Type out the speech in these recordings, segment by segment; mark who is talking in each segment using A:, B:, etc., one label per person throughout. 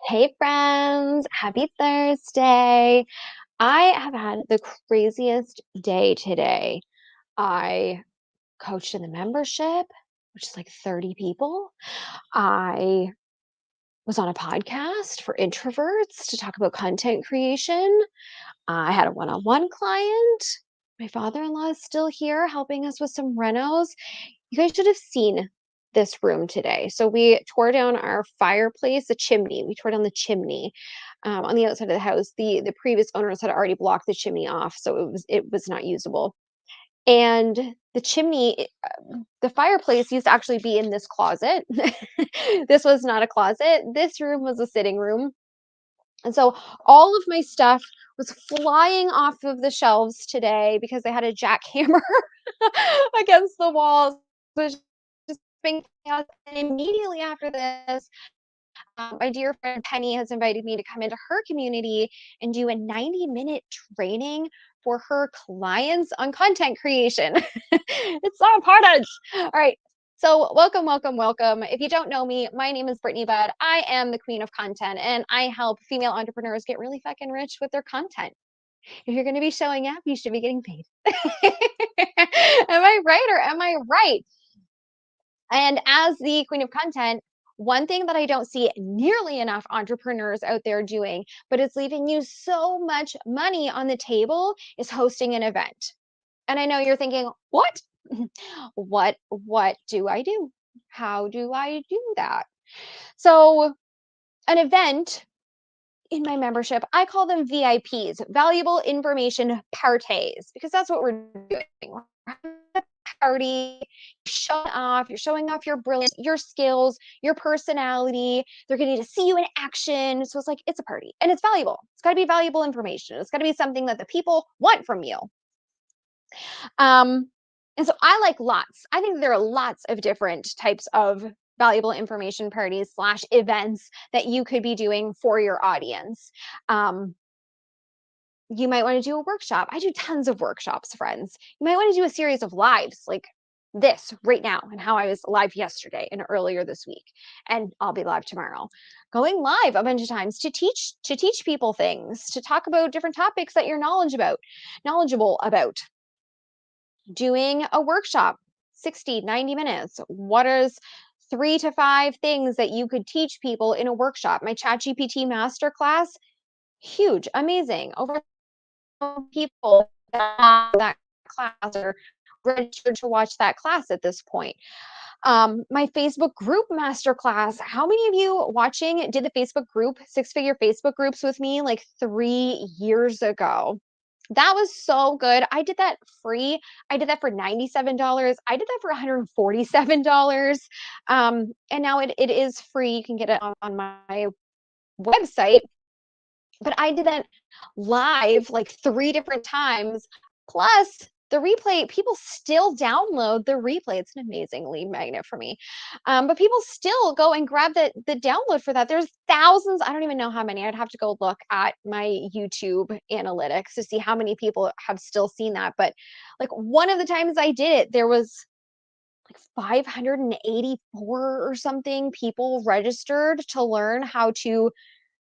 A: Hey friends, happy Thursday. I have had the craziest day today. I coached in the membership, which is like 30 people. I was on a podcast for introverts to talk about content creation. I had a one-on-one client. My father-in-law is still here helping us with some renos. You guys should have seen this room today. So we tore down our fireplace, the chimney. We tore down the chimney on the outside of the house. The previous owners had already blocked the chimney off, so it was not usable. And the chimney, the fireplace used to actually be in this closet. This was not a closet. This room was a sitting room. And so all of my stuff was flying off of the shelves today because they had a jackhammer against the walls, which just been chaos. And immediately after this, my dear friend Penny has invited me to come into her community and do a 90-minute training for her clients on content creation. It's so important. All right. So, welcome, welcome, welcome. If you don't know me, my name is Brittany Budd. I am the queen of content and I help female entrepreneurs get really fucking rich with their content. If you're going to be showing up, you should be getting paid. Am I right or am I right? And as the queen of content, one thing that I don't see nearly enough entrepreneurs out there doing, but it's leaving you so much money on the table, is hosting an event. And I know you're thinking, what? What do I do? How do I do that? So, an event in my membership, I call them VIPs, valuable information parties, because that's what we're doing. We're having a party, you're showing off your brilliance, your skills, your personality. They're getting to see you in action. So it's like it's a party and it's valuable. It's got to be valuable information. It's got to be something that the people want from you. Um, and so I like lots. I think there are lots of different types of valuable information parties slash events that you could be doing for your audience. Um, you might want to do a workshop. I do tons of workshops, friends. You might want to do a series of lives like this right now, and how I was live yesterday and earlier this week, and I'll be live tomorrow. Going live a bunch of times to teach people things, to talk about different topics that you're knowledgeable about. Doing a workshop, 60, 90 minutes. What is 3 to 5 things that you could teach people in a workshop? My ChatGPT masterclass, huge, amazing. Over people that class are registered to watch that class at this point. My Facebook group masterclass. How many of you watching did the Facebook group, 6-figure Facebook groups with me like 3 years ago? That was so good. I did that free. I did that for $97. I did that for $147. And now it is free. You can get it on my website. But I did that live like 3 different times. Plus the replay, people still download the replay. It's an amazing lead magnet for me. But people still go and grab the download for that. There's thousands. I don't even know how many. I'd have to go look at my YouTube analytics to see how many people have still seen that. But like one of the times I did it, there was like 584 or something people registered to learn how to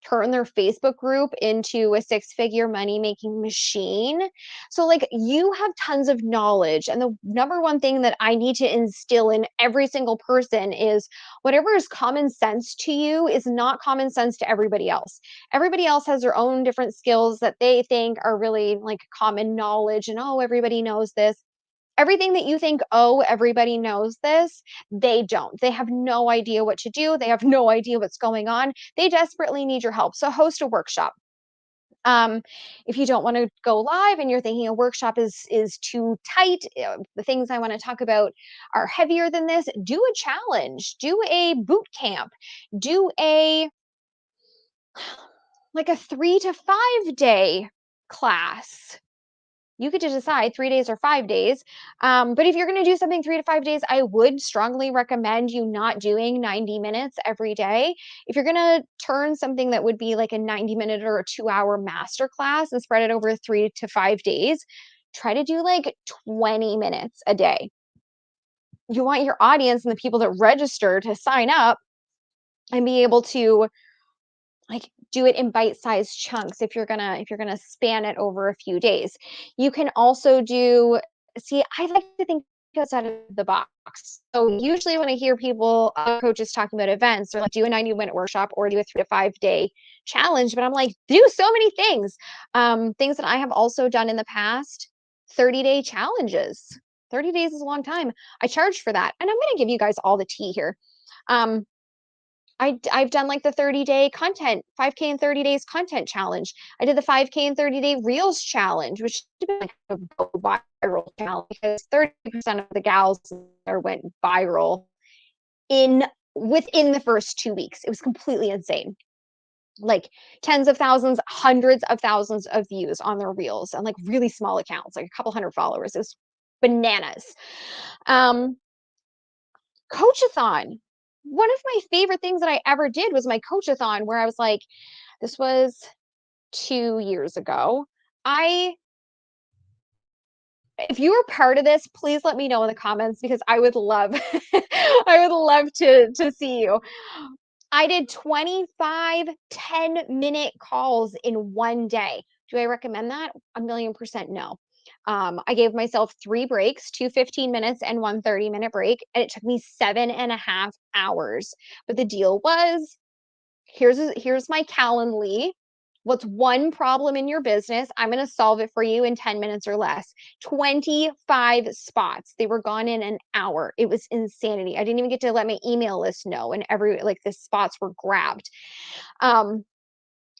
A: turn their Facebook group into a 6-figure money making machine. So, like, you have tons of knowledge. And the number one thing that I need to instill in every single person is whatever is common sense to you is not common sense to everybody else. Everybody else has their own different skills that they think are really like common knowledge. And oh, everybody knows this. Everything that you think, oh, everybody knows this, they don't. They have no idea what to do. They have no idea what's going on. They desperately need your help. So host a workshop. Um, if you don't want to go live and you're thinking a workshop is too tight, the things I want to talk about are heavier than this, do a challenge, do a boot camp, do a like a 3 to 5 day class. You get to decide 3 days or 5 days. But if you're going to do something 3 to 5 days, I would strongly recommend you not doing 90 minutes every day. If you're going to turn something that would be like a 90-minute or a 2 hour masterclass and spread it over 3 to 5 days, try to do like 20 minutes a day. You want your audience and the people that register to sign up and be able to like, do it in bite-sized chunks if you're gonna span it over a few days. You can also do see, I like to think outside of the box. So, usually when I hear people, other coaches talking about events, they're like, "Do a 90-minute workshop or do a 3 to 5 day challenge," but I'm like, "Do so many things." Things that I have also done in the past, 30-day challenges. 30 days is a long time. I charge for that, and I'm gonna give you guys all the tea here. Um, I've done like the 30-day content, 5K in 30 days content challenge. I did the 5K in 30-day reels challenge, which should be like a go viral challenge because 30% of the gals there went viral in within the first 2 weeks. It was completely insane. Like tens of thousands, hundreds of thousands of views on their reels and like really small accounts, like a couple hundred followers. It was bananas. Um, Coachathon. One of my favorite things that I ever did was my coachathon where I was like, this was 2 years ago. I If you were part of this, please let me know in the comments because I would love I would love to see you. I did 25 10-minute calls in one day. Do I recommend that? A million percent no. I gave myself 3 breaks, 2 15 minutes and 1 30-minute break, and it took me 7.5 hours. But the deal was, here's my Calendly. What's one problem in your business? I'm going to solve it for you in 10 minutes or less. 25 spots. They were gone in an hour. It was insanity. I didn't even get to let my email list know, and the spots were grabbed. Um,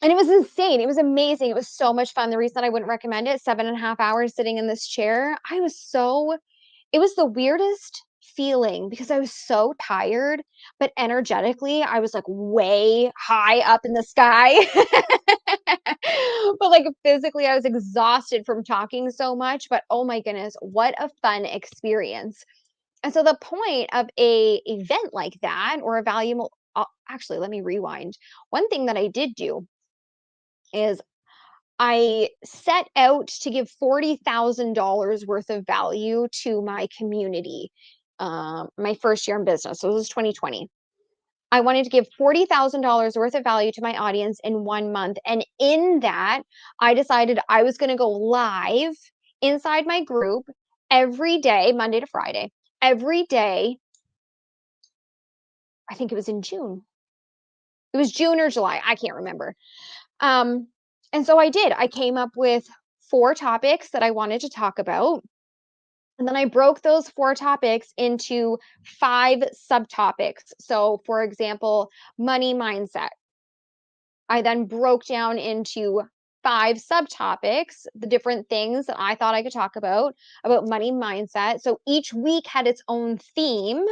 A: and it was insane. It was amazing. It was so much fun. The reason I wouldn't recommend it, 7.5 hours sitting in this chair, it was the weirdest feeling because I was so tired, but energetically, I was like way high up in the sky. But like physically, I was exhausted from talking so much. But oh my goodness, what a fun experience. And so the point of a event like that or a valuable actually, let me rewind. One thing that I did do is I set out to give $40,000 worth of value to my community. My first year in business. So this was 2020. I wanted to give $40,000 worth of value to my audience in 1 month. And in that, I decided I was going to go live inside my group every day, Monday to Friday, every day. I think it was in June. It was June or July. I can't remember. Um, and so I did. I came up with 4 topics that I wanted to talk about. And then I broke those 4 topics into 5 subtopics. So, for example, money mindset. I then broke down into 5 subtopics, the different things that I thought I could talk about money mindset. So each week had its own theme,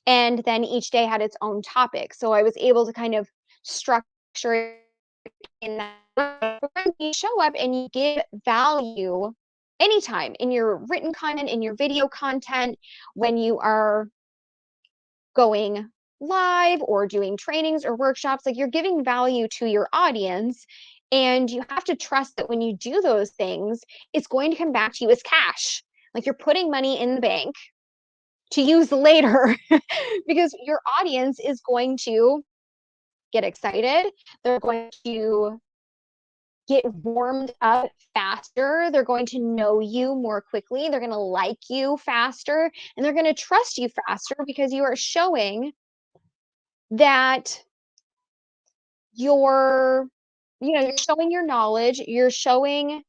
A: and then each day had its own topic. So I was able to kind of structure it in that. You show up and you give value anytime in your written content, in your video content, when you are going live or doing trainings or workshops, like you're giving value to your audience. And you have to trust that when you do those things, it's going to come back to you as cash. Like you're putting money in the bank to use later because your audience is going to get excited. They're going to get warmed up faster. They're going to know you more quickly. They're going to like you faster and they're going to trust you faster because you are showing that you're you're showing your knowledge, you're showing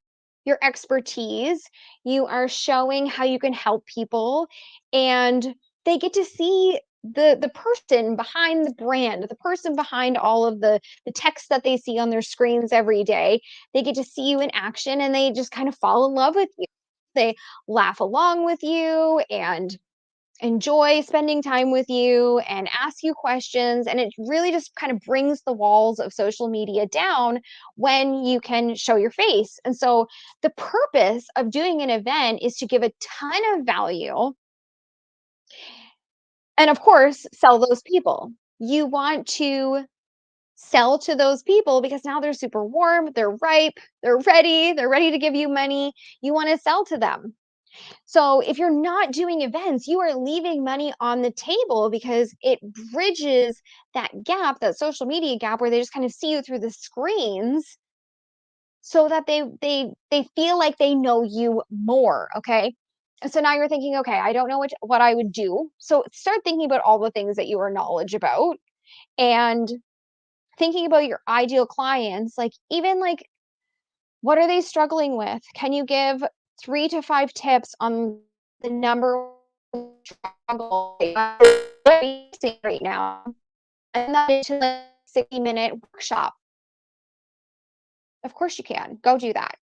A: your expertise, you are showing how you can help people, and they get to see the person behind the brand, the person behind all of the text that they see on their screens every day. They get to see you in action and they just kind of fall in love with you. They laugh along with you and enjoy spending time with you and ask you questions. And it really just kind of brings the walls of social media down when you can show your face. And so the purpose of doing an event is to give a ton of value and, of course, sell those people. You want to sell to those people because now they're super warm, they're ripe, they're ready to give you money. You want to sell to them. So if you're not doing events, you are leaving money on the table because it bridges that gap, that social media gap where they just kind of see you through the screens so that they feel like they know you more, okay? And so now you're thinking, okay, I don't know what I would do. So start thinking about all the things that you are knowledge about and thinking about your ideal clients, like even like what are they struggling with? Can you give 3 to 5 tips on the number one struggle they are facing right now? And that into a 60-minute workshop. Of course you can. Go do that.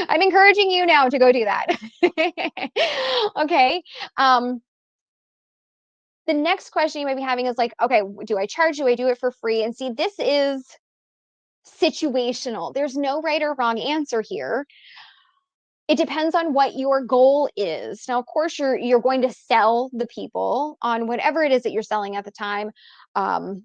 A: I'm encouraging you now to go do that. Okay. Um, the next question you might be having is like, okay, do I charge? Do I do it for free? And see, this is situational. There's no right or wrong answer here. It depends on what your goal is. Now, of course, you're going to sell the people on whatever it is that you're selling at the time. Um,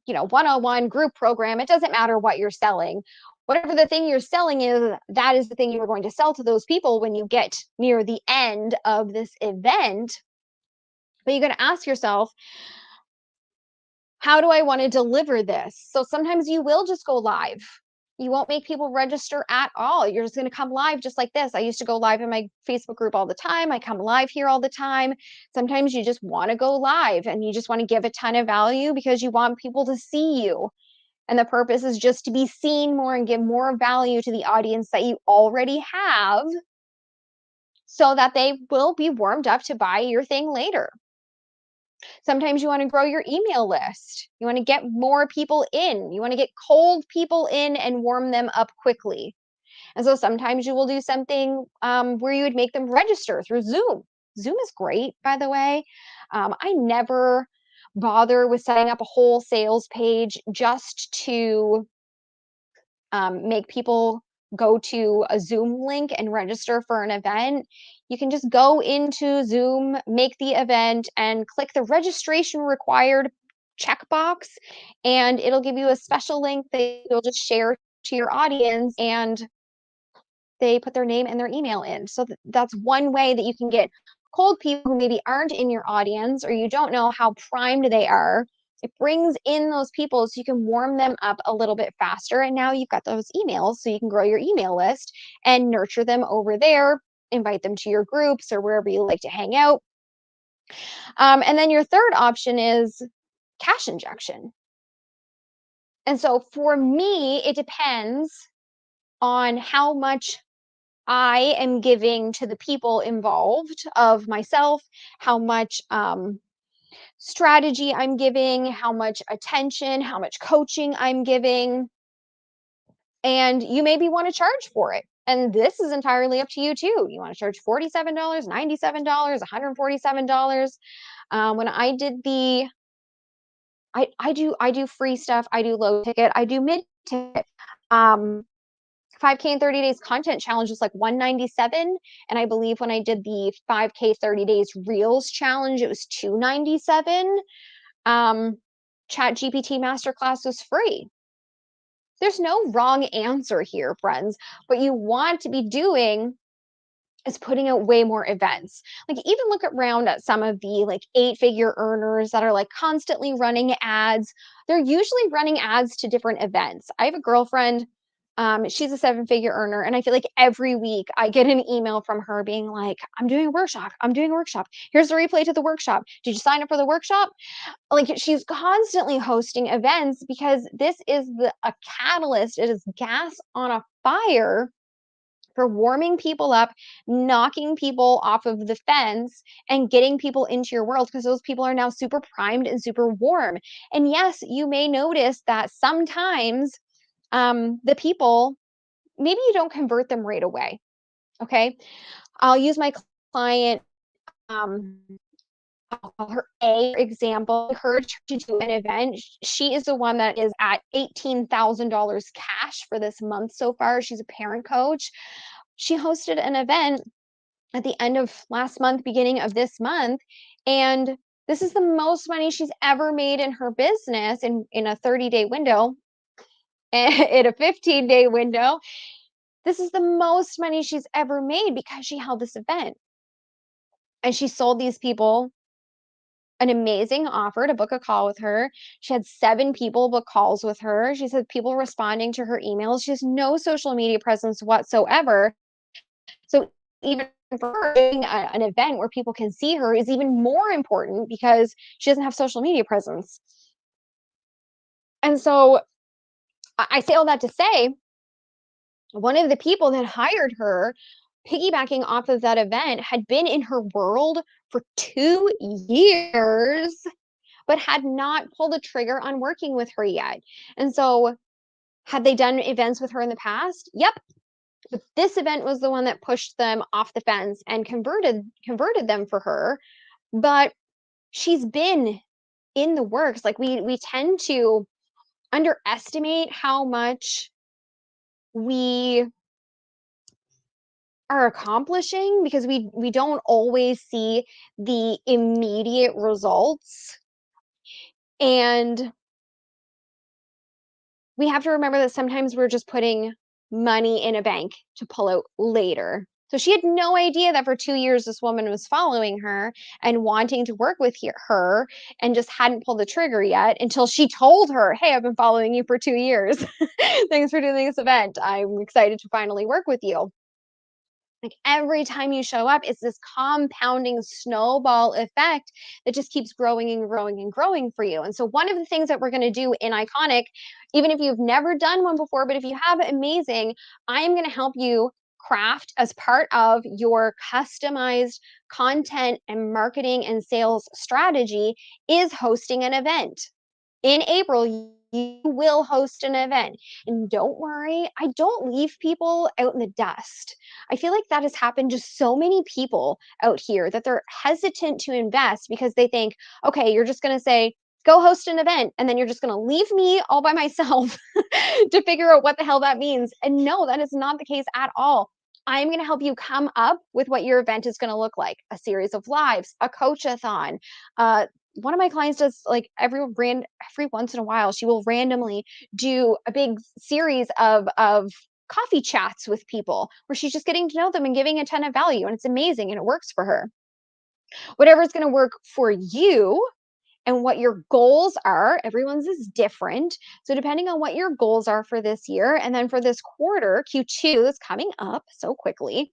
A: one-on-one group program, it doesn't matter what you're selling. Whatever the thing you're selling is, that is the thing you are going to sell to those people when you get near the end of this event. But you're going to ask yourself, how do I want to deliver this? So sometimes you will just go live. You won't make people register at all. You're just going to come live just like this. I used to go live in my Facebook group all the time. I come live here all the time. Sometimes you just want to go live and you just want to give a ton of value because you want people to see you. And the purpose is just to be seen more and give more value to the audience that you already have so that they will be warmed up to buy your thing later. Sometimes you want to grow your email list. You want to get more people in. You want to get cold people in and warm them up quickly. And so sometimes you will do something where you would make them register through Zoom. Zoom is great, by the way. I never bother with setting up a whole sales page just to make people go to a Zoom link and register for an event. You can just go into Zoom, make the event, and click the registration required checkbox, and it'll give you a special link that you'll just share to your audience, and they put their name and their email in. So that's one way that you can get cold people who maybe aren't in your audience or you don't know how primed they are. It brings in those people so you can warm them up a little bit faster. And now you've got those emails so you can grow your email list and nurture them over there, invite them to your groups or wherever you like to hang out. And then your third option is cash injection. And so for me, it depends on how much I am giving to the people involved of myself, how much strategy I'm giving, how much attention, how much coaching I'm giving. And you maybe want to charge for it. And this is entirely up to you too. You want to charge $47, $97, $147. When I did I do free stuff, I do low ticket, I do mid ticket. 5K in 30 days content challenge was like 197. And I believe when I did the 5K 30 days reels challenge, it was 297. Chat GPT masterclass was free. There's no wrong answer here, friends. What you want to be doing is putting out way more events. Like even look around at some of the like 8-figure earners that are like constantly running ads. They're usually running ads to different events. I have a girlfriend, she's a 7-figure earner, and I feel like every week I get an email from her being like, I'm doing a workshop. I'm doing a workshop. Here's the replay to the workshop. Did you sign up for the workshop? Like she's constantly hosting events because this is a catalyst. It is gas on a fire for warming people up, knocking people off of the fence, and getting people into your world because those people are now super primed and super warm. And yes, you may notice that sometimes the people, maybe you don't convert them right away. Okay. I'll use my client, um, I'll call her A example. I encouraged her to do an event. She is the one that is at $18,000 cash for this month so far. She's a parent coach. She hosted an event at the end of last month, beginning of this month, and this is the most money she's ever made in her business in a 30-day window, in a 15-day window. This is the most money she's ever made because she held this event. And she sold these people an amazing offer to book a call with her. She had 7 people book calls with her. She said people responding to her emails. She has no social media presence whatsoever. So even for her, doing an event where people can see her is even more important because she doesn't have social media presence. And so I say all that to say, one of the people that hired her, piggybacking off of that event, had been in her world for 2 years, but had not pulled the trigger on working with her yet. And so, had they done events with her in the past? Yep. But this event was the one that pushed them off the fence and converted them for her. But she's been in the works. Like we tend to underestimate how much we are accomplishing because we don't always see the immediate results. And we have to remember that sometimes we're just putting money in a bank to pull out later. So she had no idea that for 2 years this woman was following her and wanting to work with her and just hadn't pulled the trigger yet until she told her, "Hey, I've been following you for 2 years. Thanks for doing this event. I'm excited to finally work with you." Like every time you show up, it's this compounding snowball effect that just keeps growing and growing and growing for you. And so, one of the things that we're going to do in Iconic, even if you've never done one before, but if you have, amazing, I am going to help you craft as part of your customized content and marketing and sales strategy is hosting an event. In April, you will host an event. And don't worry, I don't leave people out in the dust. I feel like that has happened to so many people out here that they're hesitant to invest because they think, okay, you're just going to say, go host an event, and then you're just going to leave me all by myself to figure out what the hell that means. And no, that is not the case at all. I'm going to help you come up with what your event is going to look like: a series of lives, a coach-a-thon, one of my clients does like every once in a while she will randomly do a big series of coffee chats with people where she's just getting to know them and giving a ton of value, and it's amazing and it works for her. Whatever's going to work for you and what your goals are, everyone's is different. So depending on what your goals are for this year and then for this quarter, Q2 is coming up so quickly,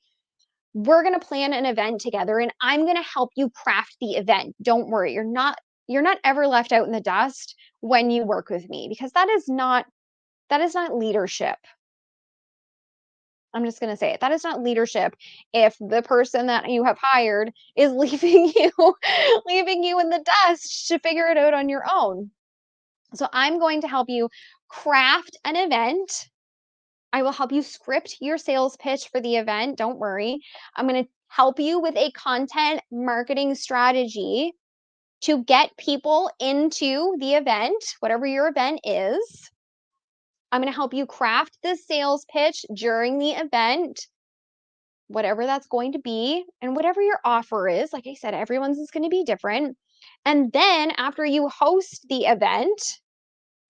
A: we're going to plan an event together and I'm going to help you craft the event. Don't worry, you're not ever left out in the dust when you work with me, because that is not leadership. I'm just going to say it. That is not leadership if the person that you have hired is leaving you in the dust to figure it out on your own. So I'm going to help you craft an event. I will help you script your sales pitch for the event. Don't worry. I'm going to help you with a content marketing strategy to get people into the event, whatever your event is. I'm going to help you craft the sales pitch during the event, whatever that's going to be, and whatever your offer is. Like I said, everyone's is going to be different. And then after you host the event,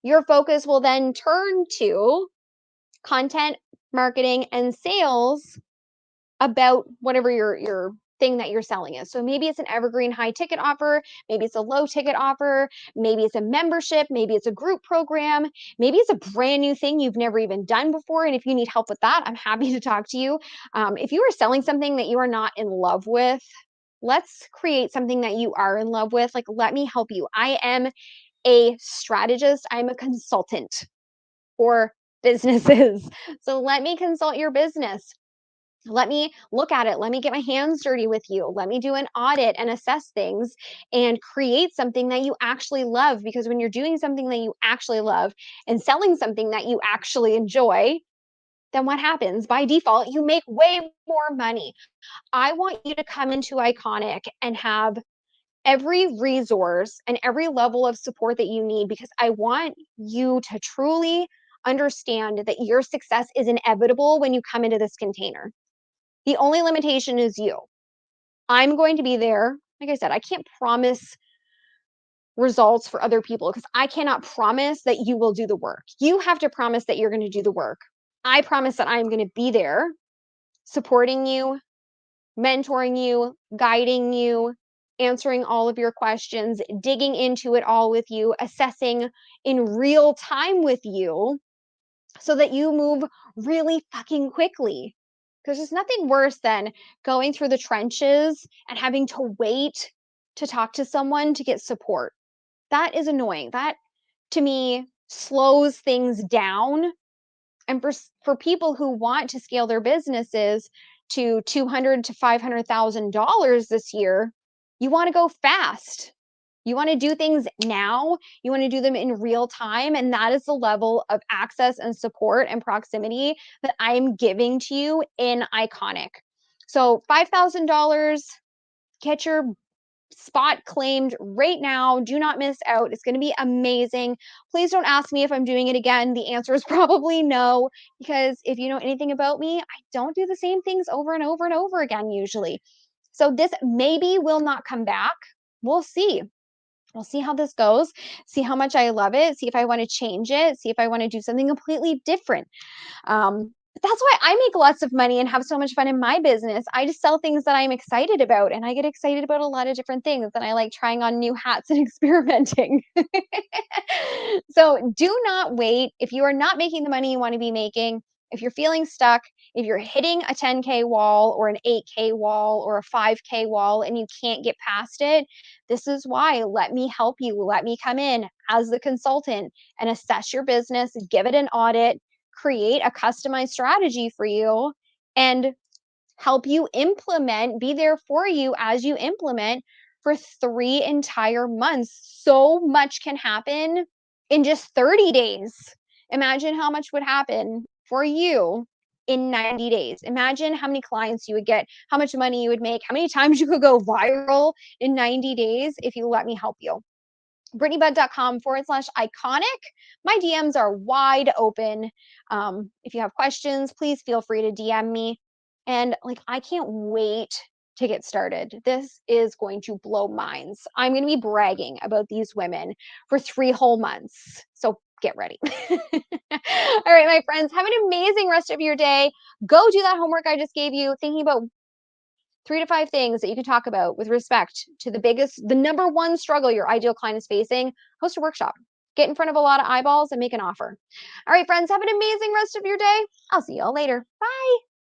A: your focus will then turn to content marketing and sales about whatever your thing that you're selling is. So maybe it's an evergreen high ticket offer, maybe it's a low ticket offer, maybe it's a membership, maybe it's a group program, maybe it's a brand new thing you've never even done before. And if you need help with that, I'm happy to talk to you. If you are selling something that you are not in love with, let's create something that you are in love with. Like, let me help you. I am a strategist, I'm a consultant for businesses. So let me consult your business. Let me look at it. Let me get my hands dirty with you. Let me do an audit and assess things and create something that you actually love. Because when you're doing something that you actually love and selling something that you actually enjoy, then what happens? By default, you make way more money. I want you to come into Iconic and have every resource and every level of support that you need, because I want you to truly understand that your success is inevitable when you come into this container. The only limitation is you. I'm going to be there. Like I said, I can't promise results for other people because I cannot promise that you will do the work. You have to promise that you're going to do the work. I promise that I'm going to be there supporting you, mentoring you, guiding you, answering all of your questions, digging into it all with you, assessing in real time with you so that you move really fucking quickly. Because there's nothing worse than going through the trenches and having to wait to talk to someone to get support. That is annoying. That to me slows things down. And for people who want to scale their businesses to 200 to $500,000 this year, you want to go fast. You want to do things now. You want to do them in real time. And that is the level of access and support and proximity that I'm giving to you in Iconic. So $5,000, get your spot claimed right now. Do not miss out. It's going to be amazing. Please don't ask me if I'm doing it again. The answer is probably no, because if you know anything about me, I don't do the same things over and over and over again usually. So this maybe will not come back. We'll see. We'll see how this goes, see how much I love it, see if I want to change it, see if I want to do something completely different. But that's why I make lots of money and have so much fun in my business. I just sell things that I'm excited about, and I get excited about a lot of different things, and I like trying on new hats and experimenting. So do not wait. If you are not making the money you want to be making, if you're feeling stuck, if you're hitting a 10K wall or an 8K wall or a 5K wall and you can't get past it, this is why. Let me help you. Let me come in as the consultant and assess your business, give it an audit, create a customized strategy for you, and help you implement, be there for you as you implement for 3 entire months. So much can happen in just 30 days. Imagine how much would happen for you in 90 days. Imagine how many clients you would get, how much money you would make, how many times you could go viral in 90 days if you let me help you. BrittanyBudd.com/iconic. My DMs are wide open. If you have questions, please feel free to DM me. And like, I can't wait to get started. This is going to blow minds. I'm going to be bragging about these women for 3 whole months. So get ready. All right, my friends, have an amazing rest of your day. Go do that homework I just gave you, thinking about 3 to 5 things that you can talk about with respect to the number one struggle your ideal client is facing. Host a workshop. Get in front of a lot of eyeballs and make an offer. All right, friends, have an amazing rest of your day. I'll see you all later. Bye.